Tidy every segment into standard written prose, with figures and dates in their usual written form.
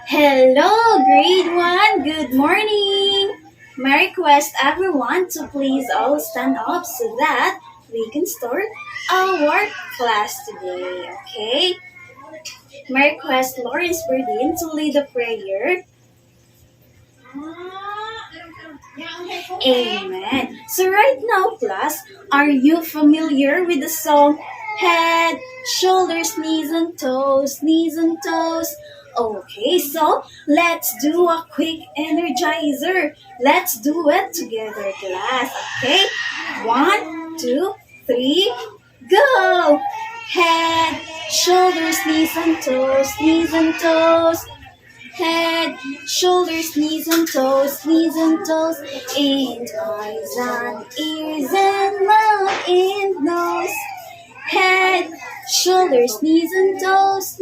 Hello, grade 1. Good morning. May request everyone to please all stand up so that we can start our class today, okay? May request Lawrence Berdin to lead the prayer. Amen. So right now, class, are you familiar with the song Head, Shoulders, Knees and Toes, Knees and Toes? Okay, so let's do a quick energizer. Let's do it together, class. Okay? One, two, three, go! Head, shoulders, knees and toes, knees and toes. Head, shoulders, knees and toes, and eyes and ears and mouth and nose. Head, shoulders, knees and toes.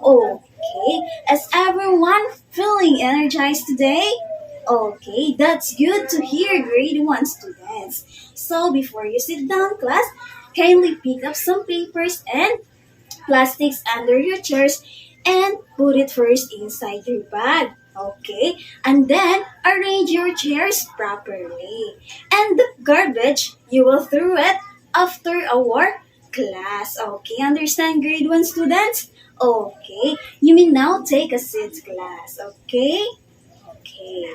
Okay, is everyone feeling energized today? Okay, that's good to hear, grade 1 students. So before you sit down, class, kindly pick up some papers and plastics under your chairs and put it first inside your bag. Okay? And then arrange your chairs properly. And the garbage, you will throw it after our class. Okay? Understand, grade 1 students? Okay. You may now take a seat, class. Okay? Okay.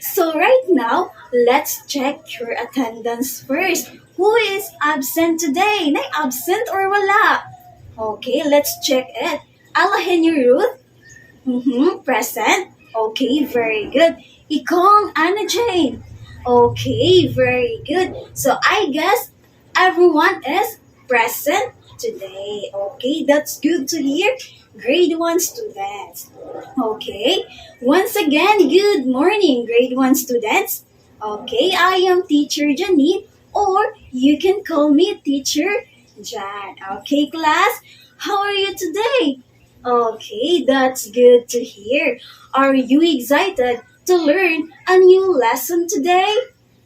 So right now, let's check your attendance first. Who is absent today? Nay, absent or wala? Okay, let's check it. Alahenyo Ruth? Present. Okay, very good. Ikong Anna Jane? Okay, very good. So I guess everyone is present today. Okay, that's good to hear. Grade 1 students. Okay, once again, good morning, grade 1 students. Okay, I am Teacher Janine, or you can call me Teacher Jan. Okay, class, how are you today? Okay, that's good to hear. Are you excited to learn a new lesson today?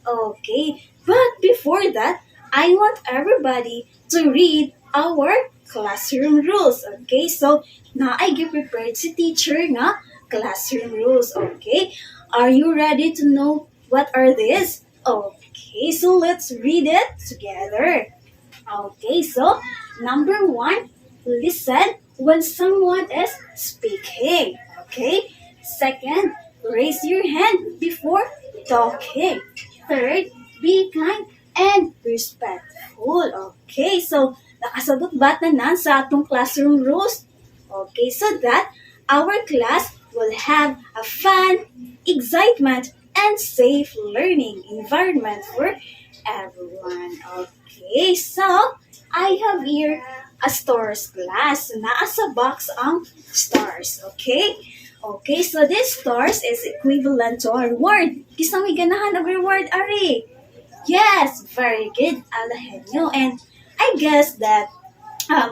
Okay, but before that, I want everybody to read our classroom rules. Okay, so now I get prepared si teacher nga classroom rules. Okay, are you ready to know what are these? Okay, so let's read it together. Okay, so number 1, listen when someone is speaking. Okay, second, raise your hand before talking. Third, be kind and respectful. Okay, so nakasagot ba tanan sa atong classroom rules? Okay, so that our class will have a fun, excitement, and safe learning environment for everyone. Okay, so I have here a stars glass. Naa sa box ang stars. Okay? Okay, so this stars is equivalent to our reward. Kisang may ganahan ng reward, Ari. Yes, very good, Alahenyo. And I guess that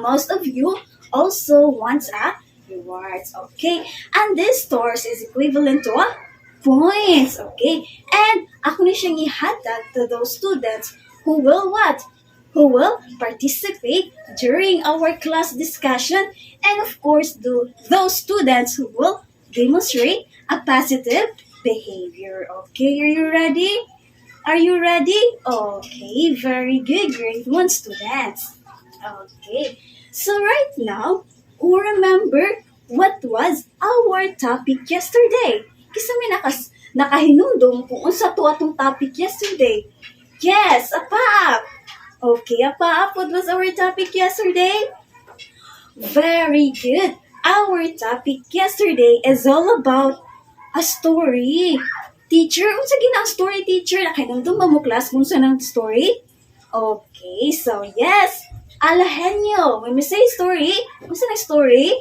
most of you also wants a rewards. Okay? And this stars is equivalent to a points. Okay? And ako na siyang ihatag to those students who will what? Who will participate during our class discussion, and of course those students who will demonstrate a positive behavior. Okay, are you ready? Are you ready? Okay, very good, grade 1 students. Okay, so right now, who remember what was our topic yesterday? Kasi may nakahinundong kung unsa to atong topic yesterday. Yes, apa. Okay, apa, what was our topic yesterday? Very good. Our topic yesterday is all about a story. Teacher, unsa gina ang story, teacher? Nakainundong ba mo class kung saan ang story? Okay, so yes. Alahenyo, when we say story, unsa na story?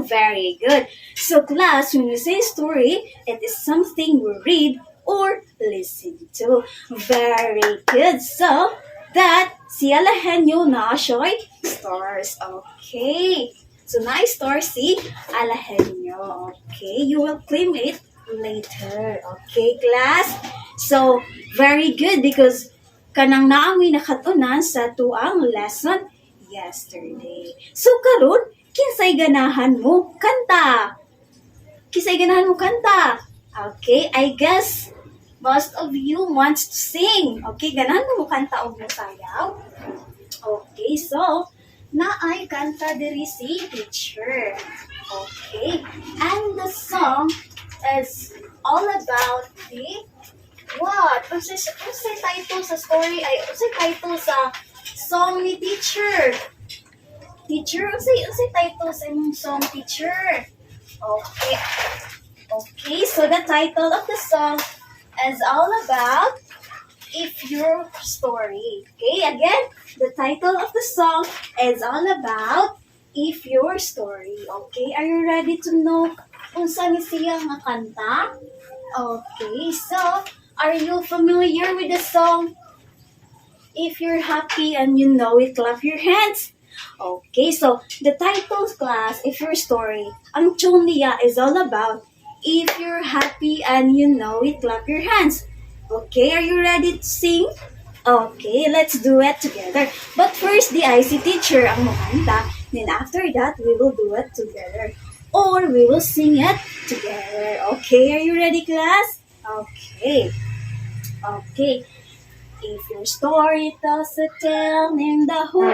Very good. So class, when we say story, it is something we read or listen to. Very good. So, that si Alahenyo na siya'y stars. Okay. So, na stars si Alahenyo. Okay. You will claim it later. Okay, class? So, very good because kanang naami nakatunan sa tuang lesson yesterday. So, karon Kinsay ganahan mo kanta? Kinsay ganahan mo kanta? Okay, I guess most of you wants to sing. Okay, ganahan mo kanta o mosayaw? Okay, so naay kanta diri si teacher. Okay, and the song is all about the what? Unsay title sa story ay unsay title sa song ni teacher? Teacher, unsay title sa imong song, teacher? Okay. Okay, so the title of the song is all about If Your Story. Okay, again, the title of the song is all about If Your Story. Okay, are you ready to know unsa ni siya nga kanta? Okay, so are you familiar with the song? If you're happy and you know it, clap your hands. Okay, so the title class, If Your Story, ang tune niya is all about if you're happy and you know it, clap your hands. Okay, are you ready to sing? Okay, let's do it together. But first, the IC teacher ang makanta. Then after that, we will do it together. Or we will sing it together. Okay, are you ready, class? Okay. Okay. If your story tells a tale, name the who.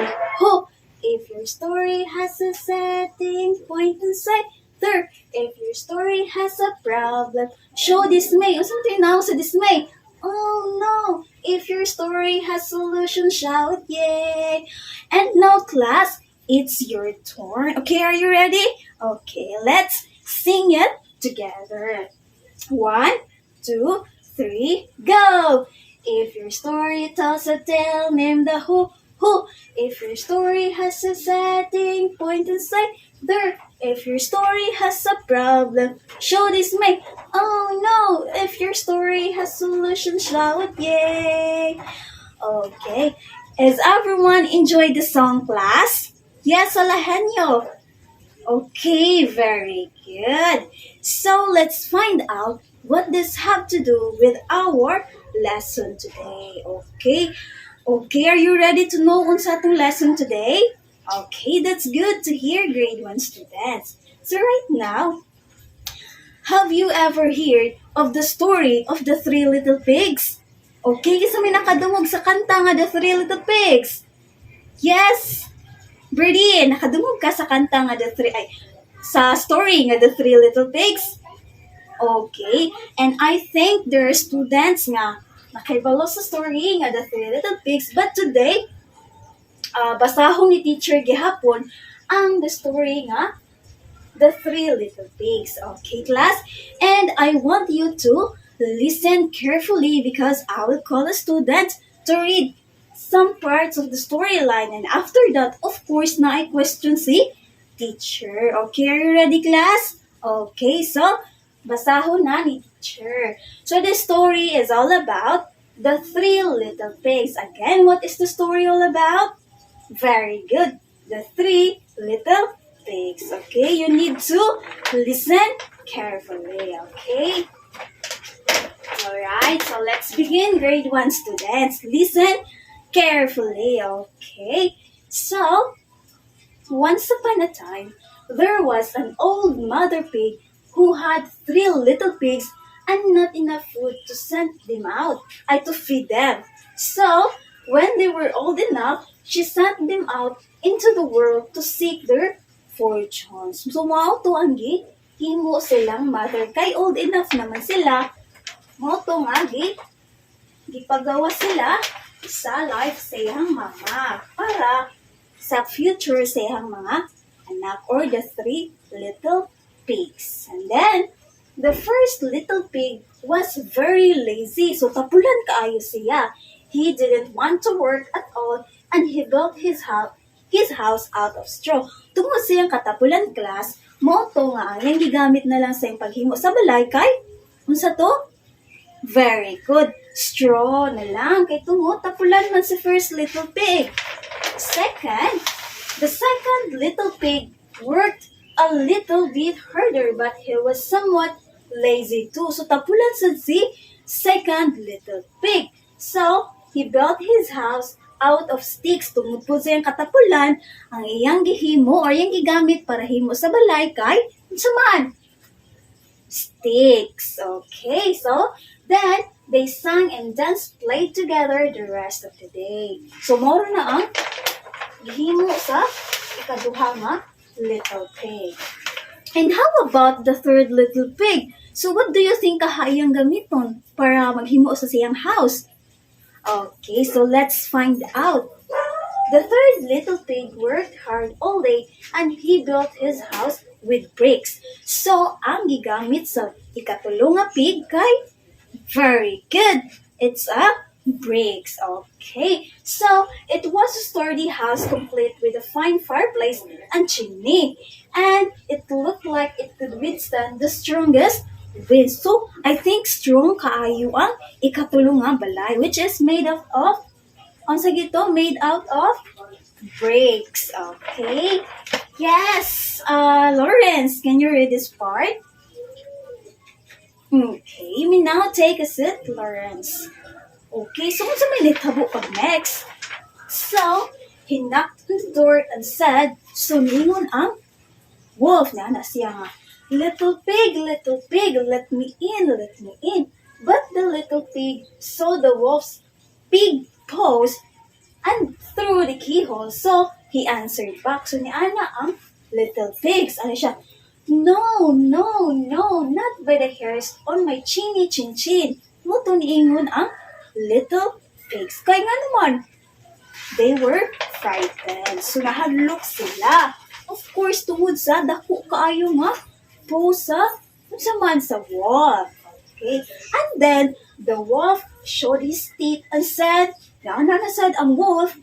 If your story has a setting, point and say there. If your story has a problem, show dismay. O something now sa dismay. Oh no! If your story has solution, shout yay! And now, class, it's your turn. Okay, are you ready? Okay, let's sing it together. 1, 2, 3, go! If your story tells a tale, name the who. If your story has a setting, point and say there. If your story has a problem, show dismay. Oh no! If your story has solution, shout yay! Okay. Has everyone enjoyed the song, class? Yes, alahenyo. Okay, very good. So let's find out what this have to do with our lesson today. Okay? Okay, are you ready to know unsa atong lesson today? Okay, that's good to hear, grade 1 students. So right now, have you ever heard of the story of the Three Little Pigs? Okay, kasi may nakadungog sa kanta nga The Three Little Pigs. Yes! Birdie, nakadungog ka sa kanta nga sa story nga The Three Little Pigs? Okay, and I think there are students nga nakaibalo sa story nga The Three Little Pigs, but today, basahon ni teacher gihapon ang the story nga The Three Little Pigs. Okay, class? And I want you to listen carefully because I will call a student to read some parts of the storyline, and after that, of course, na ay question si teacher. Okay, are you ready, class? Okay, so basahon na ni teacher. So the story is all about the Three Little Pigs. Again, what is the story all about? Very good. The Three Little Pigs. Okay, you need to listen carefully. Okay? Alright, so let's begin. Grade 1 students, listen carefully. Okay? So, once upon a time, there was an old mother pig who had 3 little pigs and not enough food to send them out, to feed them. So, when they were old enough, she sent them out into the world to seek their fortunes. So, mao to ang himo silang mother. Kay old enough naman sila, mao to nga gipagawa sila sa life sa iyang mama para sa future sa iyang mga anak, or the 3 little pigs. And then, the first little pig was very lazy. So, tapulan kaayo siya. He didn't want to work at all and he built his house out of straw. Tungod siyang katapulan, class, mo to nga ang gigamit na lang sa iyang paghimo sa balay kay unsa to? Very good. Straw na lang kay tungod tapulan man si first little pig. The second little pig worked a little bit harder, but he was somewhat lazy too. So tapulan sad si second little pig. So he built his house out of sticks. Tungod po sa iyang katapulan, ang iyang gihimo or iyang gigamit para himo sa balay kay man sticks. Okay, so then they sang and danced, played together the rest of the day. So moro na ang gihimo sa ikaduha nga little pig. And how about the third little pig? So what do you think kahayang gamiton para maghimo sa siyang house? Okay, so let's find out. The third little pig worked hard all day and he built his house with bricks. So, ang gigamit sa ikatulong nga pig kay very good. It's a bricks. Okay, so it was a sturdy house complete with a fine fireplace and chimney. And it looked like it could withstand the strongest wind. So, I think strong kaayo ang ikatulong nga balay, which is made of unsa gito? Made out of bricks. Okay. Yes. Lawrence, can you read this part? Okay. You may now take a seat, Lawrence. Okay. So, unsa may nitabo pag next? So, he knocked on the door and said, sumingon ang wolf na siya nga, little pig, let me in, let me in. But the little pig saw the wolf's big paws and through the keyhole. So, he answered back. So, ni Ana ang little pigs. Ano siya? No, not by the hairs on my chinny chin chin. Muto niingon ang little pigs. Kaya nga naman, they were frightened. So, nahadlok sila. Of course, tungod sa dako kaayo nga po sa wolf. Okay? And then, the wolf showed his teeth and said, said ang wolf,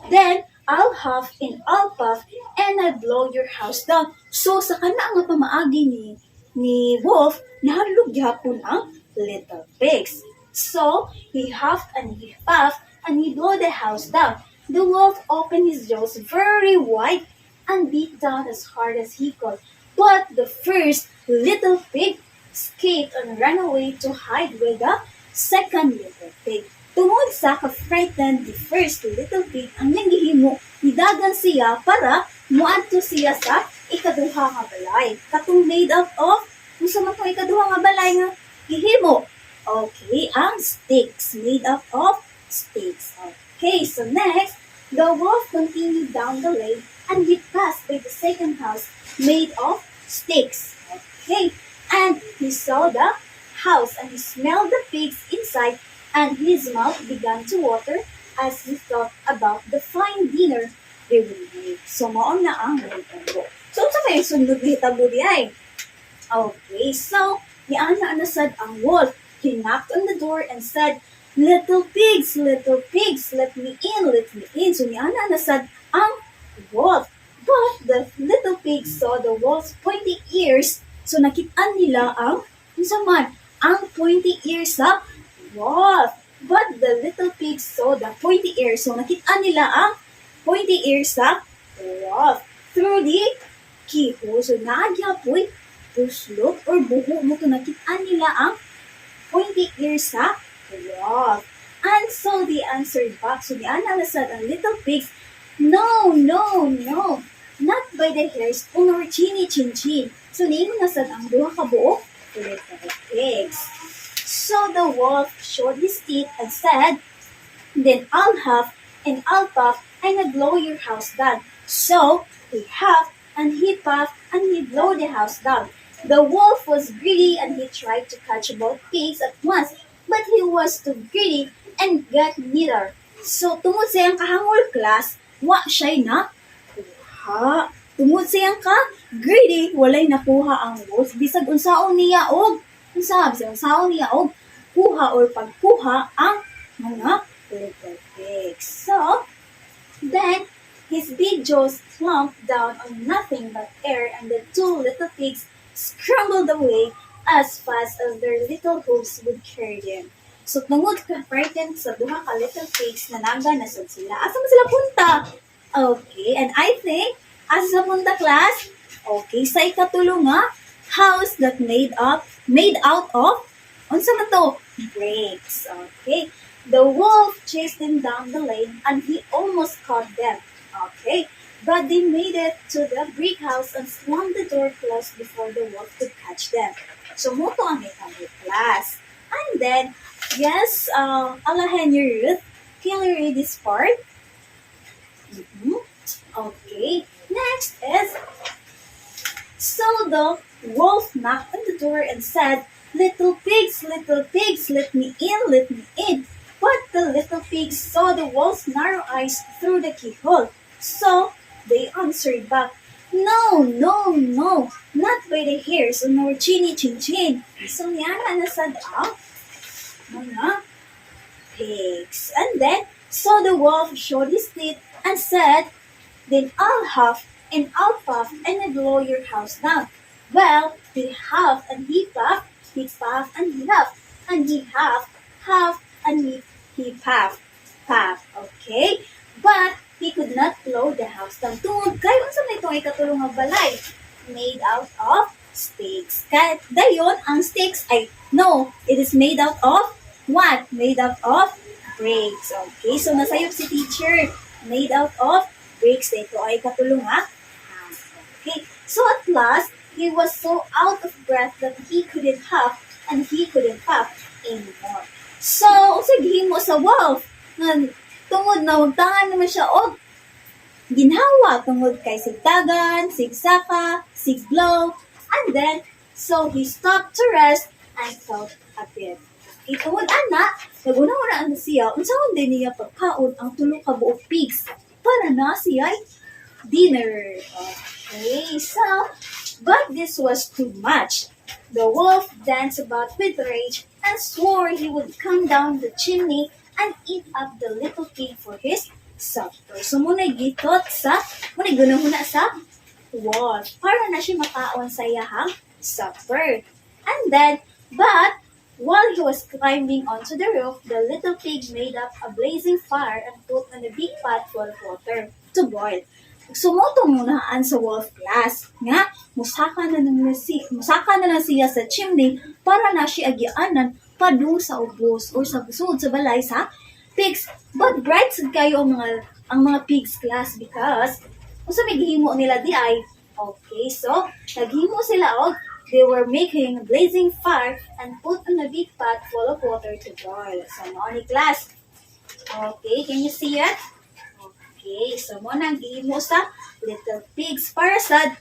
then I'll huff and I'll puff and I'll blow your house down. So, sa kana nga pamaagi ni wolf, nahadlok gyapon ang little pigs. So, he huffed and he puffed and he blew the house down. The wolf opened his jaws very wide and beat down as hard as he could. But the first little pig escaped and ran away to hide with the second little pig. Tungod sa ka-frightened the first little pig, ang niyang gihimo, nidagan siya para muadto siya sa ikaduha nga balay. Katong made out of, kung sa matong ikaduha nga balay nga gihimo. Okay, ang sticks, made up of sticks. Okay, so next, the wolf continued down the lane and he passed by the second house made of sticks. Okay, and he saw the house and he smelled the pigs inside and his mouth began to water as he thought about the fine dinner they will make. So, maon na ang hitabo. So, sa kayo sunod na hitabo di ay? Okay, so, niana sad ang wolf. He knocked on the door and said, little pigs, let me in, let me in. So, niana sad ang wolf. But the little pigs saw the wolf's pointy ears. So, nakitaan nila ang pointy ears sa wolf. But the little pigs saw the pointy ears. So, nakita nila ang pointy ears sa wolf through the keyhole. So, naagyapoy, puslok, or buho mo to nakita nila ang pointy ears sa wolf. And so, they answered back. So, nianalasad ang little pigs, no, not by the hairs on our chinny chin chin. So, niinunasad ang duha ka buok little pigs. So the wolf showed his teeth and said, then I'll huff and I'll puff and I'll blow your house down. So he huffed and he puffed and he blew the house down. The wolf was greedy and he tried to catch both pigs at once, but he was too greedy and got neither. So tungod sa iyang kahangol class, wa siya'y na kuha. Tungod sa iyang greedy, walay nakuha ang wolf. Bisag unsaon niya og unsaon niya og kuha or pagkuha ang mga little pigs. So, then, his big jaws plumped down on nothing but air and the two little pigs scrambled away as fast as their little hooves would carry them. So, tungod ka frightened sa duha ka little pigs na naganasod sila. Asa man sila punta? Okay, and I think, asa sila punta, class? Okay, sa ikatulong nga, house that made out of unsa man to? Bricks. Okay. The wolf chased them down the lane and he almost caught them. Okay, but they made it to the brick house and slammed the door closed before the wolf could catch them. So, muto ang itang class. And then, yes, Alahan Ruth, can you read this part? Mhm. Okay, next is, so the wolf knocked on the door and said, little pigs, let me in, let me in. But the little pigs saw the wolf's narrow eyes through the keyhole. So they answered back, no, no, no, not by the hairs on our chinny chin chin. So niyana na sad mga pigs. And then, so the wolf showed his teeth and said, then I'll huff and I'll puff and I'll blow your house down. Well, he huffed and he puffed and he huffed, and he huffed, and he puffed. Okay? But he could not blow the house down. Tungod kay unsa may itong ikatulong nga balay? Made out of sticks. Kaya dayon, ang sticks ay, no, it is made out of what? Made out of bricks. Okay, so nasayop si teacher. Made out of bricks. Ito ay katulong nga. Okay, so at last, he was so out of breath that he couldn't huff and he couldn't puff anymore. So, sige mo sa wolf. Tungod na wagtangan naman siya og ginhawa tungod kay sigtagan, sigsaka, sigblow, and then, so he stopped to rest and felt a bit. Tungod ana, naguna-una na siya, unsahon din niya pagkaon ang tulo ka buok pigs para na siya dinner. Okay, so, but this was too much. The wolf danced about with rage and swore he would come down the chimney and eat up the little pig for his supper. So, muna gitot sa, muna gunahuna sa wolf para na siya makaon sa iyahang supper. And then, but, while he was climbing onto the roof, the little pig made up a blazing fire and put on a big pot full of water to boil. Sumoto munaan sa wolf class nga musaka na lang siya sa chimney para na siya agianan padung sa ubos or sa busod sa balay sa pigs. But bright sad kayo ang mga pigs class because usa may gihimo nila di ay okay, so naghimo sila og they were making a blazing fire and put on a big pot full of water to boil. So no ni class. Okay, can you see it? Okay, so mo nang gihimo sa little pigs para sad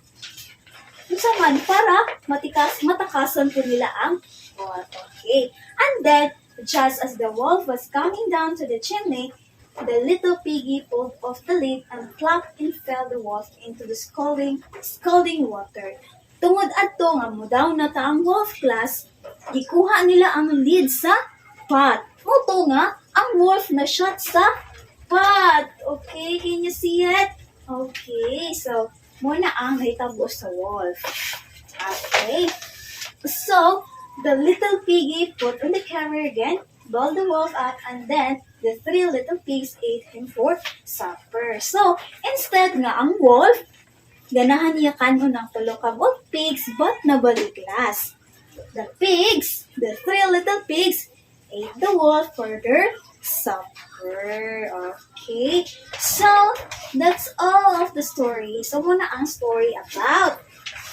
man para matakasan po nila ang wolf. Okay, and then just as the wolf was coming down to the chimney, the little piggy pulled off the lid and plucked and fell the wolf into the scalding water. Tungod adto nga mudaw na ta ang wolf class, gikuha nila ang lid sa pot. Muto nga ang wolf na shot sa pot. Okay, can you see it? Okay, so, muna ang nahitabo sa wolf. Okay, so, the little piggy put on the camera again, balled the wolf up, and then the three little pigs ate him for supper. So, instead nga ang wolf, ganahan niya kanon ng tulo ka wolf pigs, but nabaliglas. The three little pigs, ate the wolf for their supper. Okay, so that's all of the story. So muna ang story about.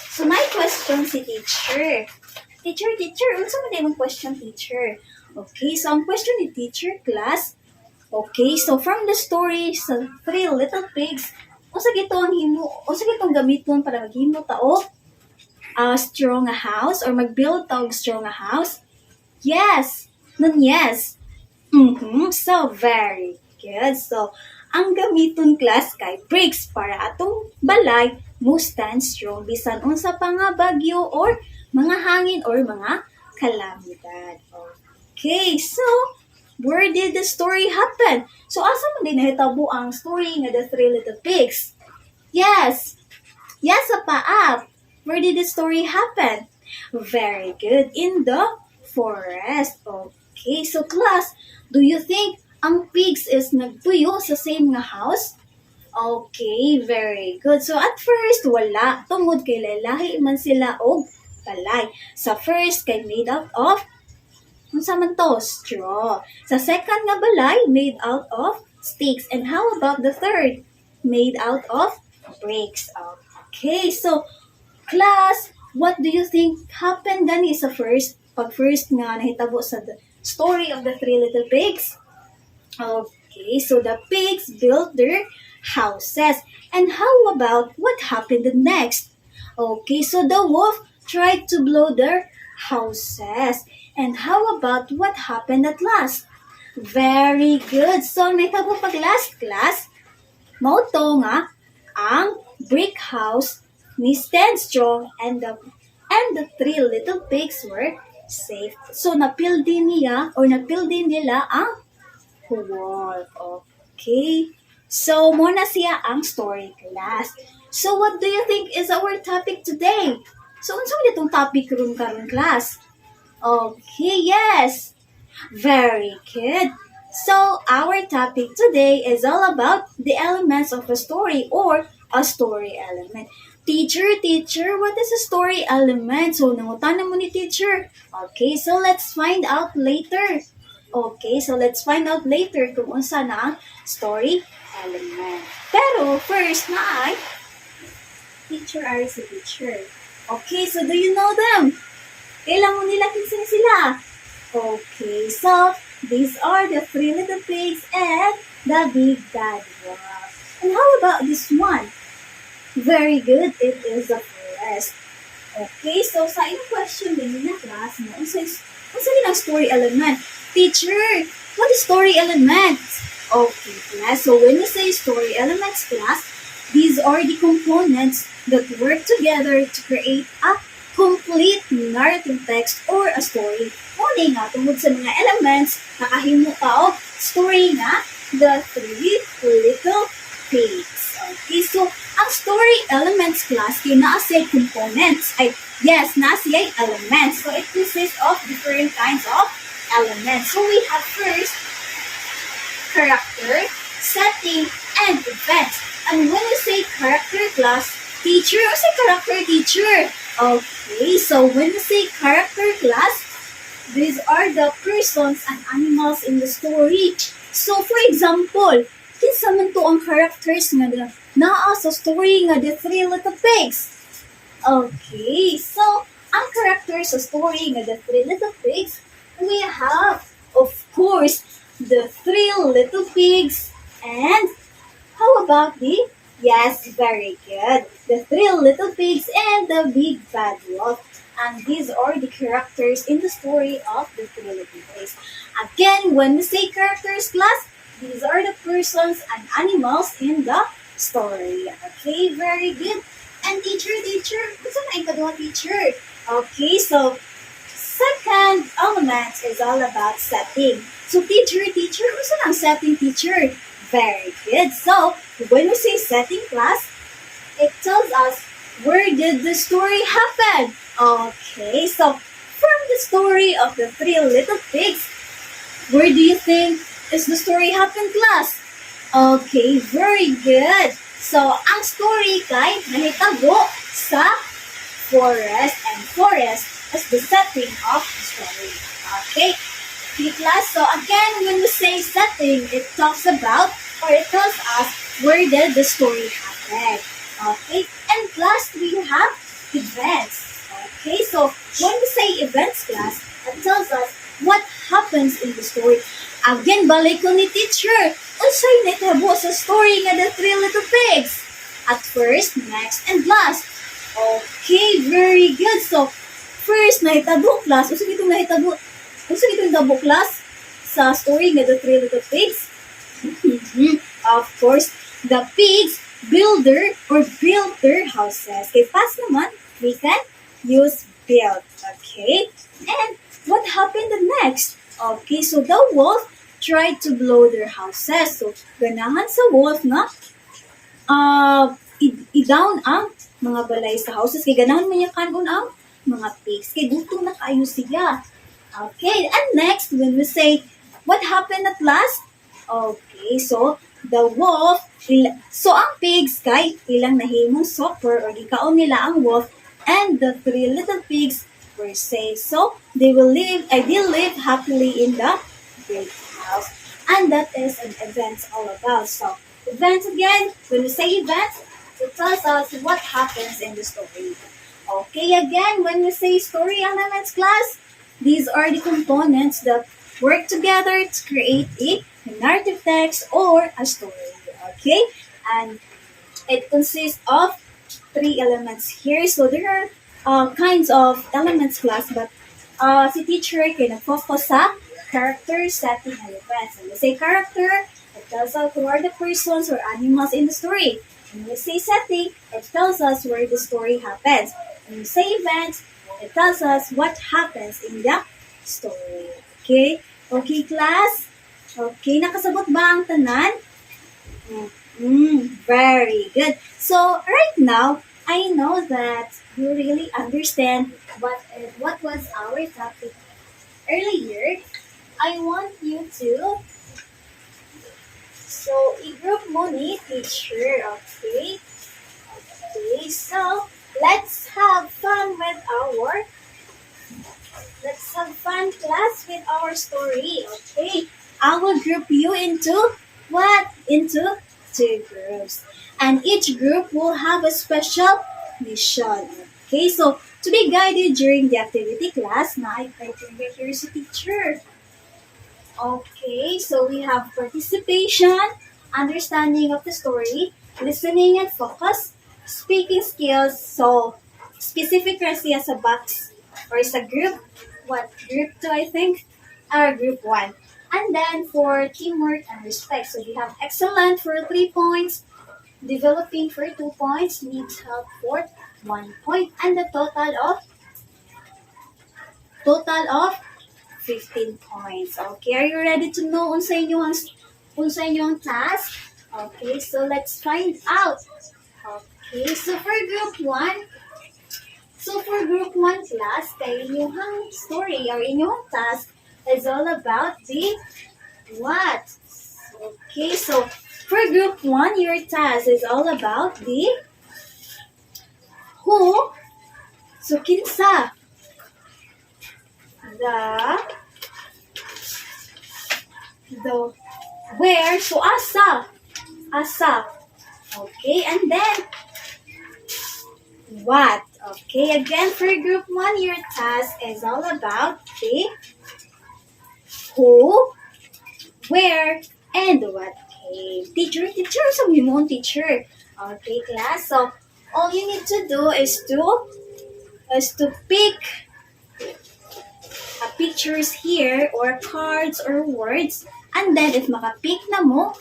So my question si teacher. Teacher, unsa man imong question teacher? Okay, so ang question ni teacher class. Okay, so from the story sa three little pigs, unsa gitong gamiton para maghimo ta og strong house or mag-build ta og strong house? Yes. Yes. So, very good. So, ang gamiton class kay bricks para atong balay mo stand strong bisan unsa pa nga bagyo or mga hangin or mga kalamidad. Okay, so, where did the story happen? So, asa man din nahitabo ang story nga the three little pigs? Yes, sa paap. Where did the story happen? Very good. In the forest. Okay, so class, do you think ang pigs is nagpuyo sa same nga house? Okay, very good. So at first, wala. Tungod kay lalahi man sila og balay. Sa first, kay made out of Unsa man to? Straw. Sa second nga balay, made out of sticks. And how about the third? Made out of bricks. Okay, so class, what do you think happened gani sa first nga nahitabo sa the story of the three little pigs? Okay, so the pigs built their houses. And how about what happened next? Okay, so the wolf tried to blow their houses. And how about what happened at last? Very good. So, nahitabo pag last class, mao to nga ang brick house ni Stand Strong and the three little pigs were safe. So, napildi nila ang wall. Okay. So, muna siya ang story class. So, what do you think is our topic today? So, unsa man itong topic karon class? Okay, yes. Very good. So, our topic today is all about the elements of a story or a story element. Teacher, what is a story element? So, nangutan mo ni teacher. Okay, so let's find out later. Okay, so let's find out later kung unsa na ang story element. Pero, first na ay teacher are si teacher. Okay, so do you know them? Kailan mo nila kinsa sila? Okay, so these are the three little pigs and the big bad wolf. And how about this one? Very good, it is a forest. Okay, so sa inyong question din na class mo, unsa din ang story element? Teacher, what is story element? Okay, class, so when we say story elements, class, these are the components that work together to create a complete narrative text or a story. Muna nga, tungod sa mga elements, nakahimo ka o story nga, the three little pigs. Okay, so, ang story elements class, kay naasay components, naasay elements. So, it consists of different kinds of elements. So, we have first, character, setting, and events. And when we say character class, teacher, or say character teacher? Okay, so when we say character class, these are the persons and animals in the story. So, for example, kinsa man to ang characters nga naa sa story nga the three little pigs. Okay, so ang characters sa story nga the three little pigs, we have, of course, the three little pigs and how about the yes, very good. The three little pigs and the big bad wolf. And these are the characters in the story of the three little pigs. Again, when we say characters class, these are the persons and animals in the story. Okay, very good. And teacher, what's na ikaduha teacher? Okay, so second element is all about setting. So teacher, what's ang setting teacher? Very good. So, when we say setting class, it tells us where did the story happen. Okay, so from the story of the three little pigs, where do you think is the story happen class? Okay, very good. So, ang story kay nahitabo sa forest and forest is the setting of the story. Okay, class. So again, when we say setting, it talks about or it tells us where did the story happen. Okay, and last we have events. Okay, so when we say events class, it tells us what happens in the story. Again, balik ko ni teacher. Unsay nahitabo sa story nga the three little pigs? At first, next, and last. Okay, very good. So, first, nahitabo class. Unsay itong nahitabo class sa story nga the three little pigs? Of course, the pigs built their houses. Okay, fast naman, we can use build. Okay, and what happened next? Okay, so the wolf tried to blow their houses. So, ganahan sa wolf na i-down ang mga balay sa houses. Kaya ganahan man yung kanon ang mga pigs. Kaya gutom na kayo siya. Okay, and next, when we say, what happened at last? Okay, so, the wolf, so ang pigs, kay ilang nahimong supper or gikaon nila ang wolf, and the three little pigs were safe. So they live happily in the great house. And that is an event all about. So event again, when we say event, it tells us what happens in the story. Okay, again, when we say story elements class, these are the components that work together to create a narrative text or a story. Okay, and it consists of three elements here. So there are kinds of elements class, but si teacher can focus sa character, setting, and events. When we say character, it tells us who are the persons or animals in the story. When we say setting, it tells us where the story happens. When we say events, it tells us what happens in the story. Okay? Okay, class? Okay, nakasabot ba ang tanan? Very good. So right now, I know that you really understand what was our topic earlier. I want you to i-group mo ni teacher, okay? Okay, so let's have fun class with our story, okay? I will group you into what? Into two groups. And each group will have a special mission. Okay, so to be guided during the activity class, na I criteria here is a teacher. Okay, so we have participation, understanding of the story, listening and focus, speaking skills, so specific kasi as a box or as a group. What group 2 I think? Group 1. And then for teamwork and respect, so we have excellent for 3 points, developing for 2 points, needs help for 1 point, and the total of 15 points. Okay, are you ready to know unsa inyong task? Okay, so let's find out. Okay, so for group 1 class, kay inyong story or inyong task is all about the what? Okay, so for group 1, your task is all about the who, so kinsa, the where, so asa, okay, and then what. Okay, again for group 1, your task is all about the who, where, and what. Okay, teacher, sabi mo teacher. Okay, class, so all you need to do is to pick pictures here or cards or words, and then if makapick na mo,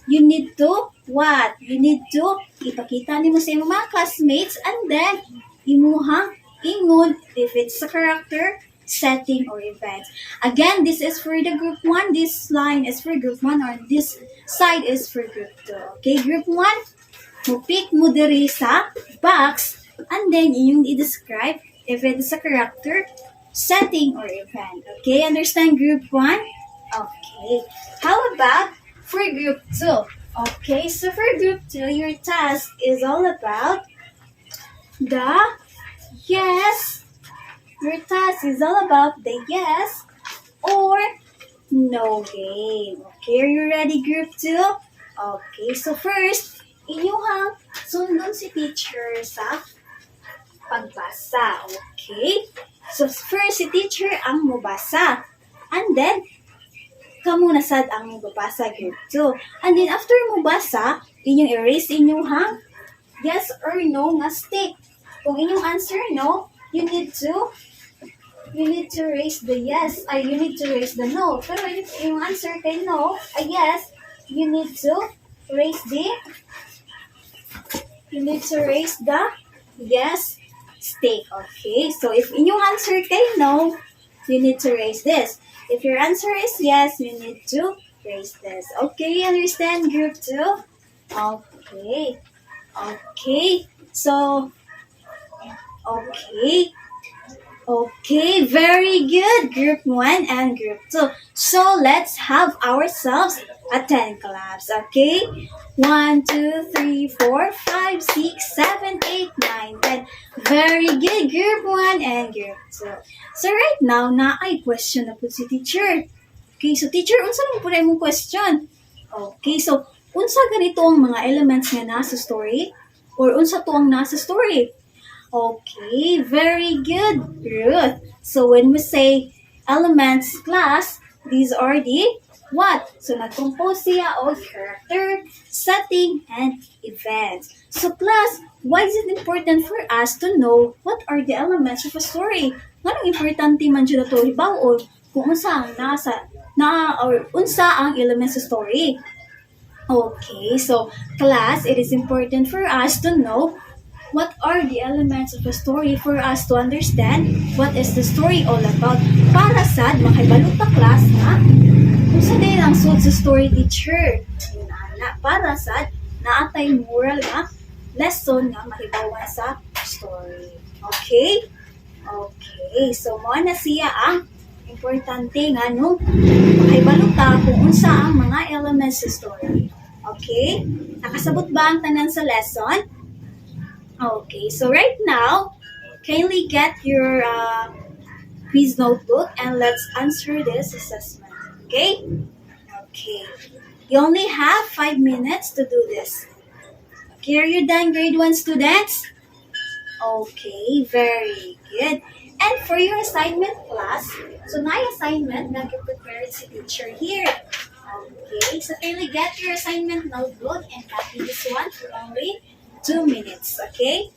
you need to what? You need to ipakita nimo sa imong mga classmates, and then imuhang ingon if it's a character, setting, or event. Again, this is for the group 1, this line is for group 1, or this side is for group 2. Okay, group 1, mo pick mo diri sa box, and then inyong i-describe if it is a character, setting, or event. Okay, understand group 1? Okay, how about for group 2? Okay, so for group 2, your task is all about the yes. Your task is all about the yes or no game. Okay, are you ready, group 2? Okay, so first, inyong sundon si teacher sa pagbasa. Okay? So first, si teacher ang mubasa. And then, kamo na sad ang mubasa, group 2. And then after mubasa, inyong erase inyong yes or no nga stick. Kung inyong answer no, you need to raise the yes. You need to raise the no. Pero if yung answer kay no, yes, you need to raise the yes stick. Okay? So if inyong answer kay no, you need to raise this. If your answer is yes, you need to raise this. Okay, understand group 2? Okay. Okay. So, okay. Okay, very good. Group 1 and Group 2. So let's have ourselves a 10 claps, okay? 1, 2, 3, 4, 5, 6, 7, 8, 9, 10. Very good. Group 1 and Group 2. So right now, na ay question na po si teacher. Okay, so teacher, unsa lang po na imong question? Okay, so unsa ganito ang mga elements nga nasa story? Or unsa to ang nasa story? Okay, very good, Ruth. So when we say elements class, these are the what? So nag-compose siya of character, setting, and events. So class, why is it important for us to know what are the elements of a story? Anong importante man dyan na to? Hibaon, kung unsa ang or unsa ang elements sa story. Okay, so class, it is important for us to know what are the elements of a story for us to understand what is the story all about. Para sad, makaibalot ta class na kung sa din ang sud sa story teacher. Yun ana, para sad, naatay moral nga lesson nga mahibawan sa story. Okay? Okay, so mo na siya ang importante nga no makaibalot ta kung unsa ang mga elements sa story. Okay? Nakasabot ba ang tanan sa lesson? Okay, so right now, kindly get your quiz notebook and let's answer this assessment. Okay? Okay. You only have 5 minutes to do this. Okay, are you done, grade 1 students? Okay, very good. And for your assignment class, so my assignment, nag-prepare si teacher here. Okay, so kindly get your assignment notebook and copy this one for only 2 minutes, okay?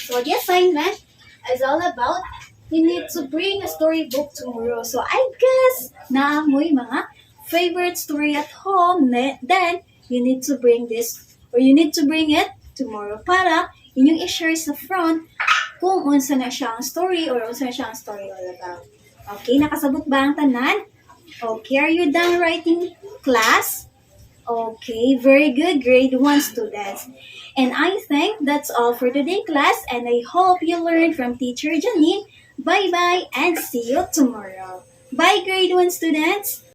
So the assignment is all about you need to bring a storybook tomorrow. So I guess na mo'y mga favorite story at home, then you need to bring this or you need to bring it tomorrow para inyong i-share sa front kung unsa na siyang story or unsa na siyang story all about. Okay, nakasabot ba ang tanan? Okay, are you done writing, class? Okay, very good, grade 1 students. And I think that's all for today, class, and I hope you learned from Teacher Janine. Bye-bye and see you tomorrow. Bye, grade 1 students.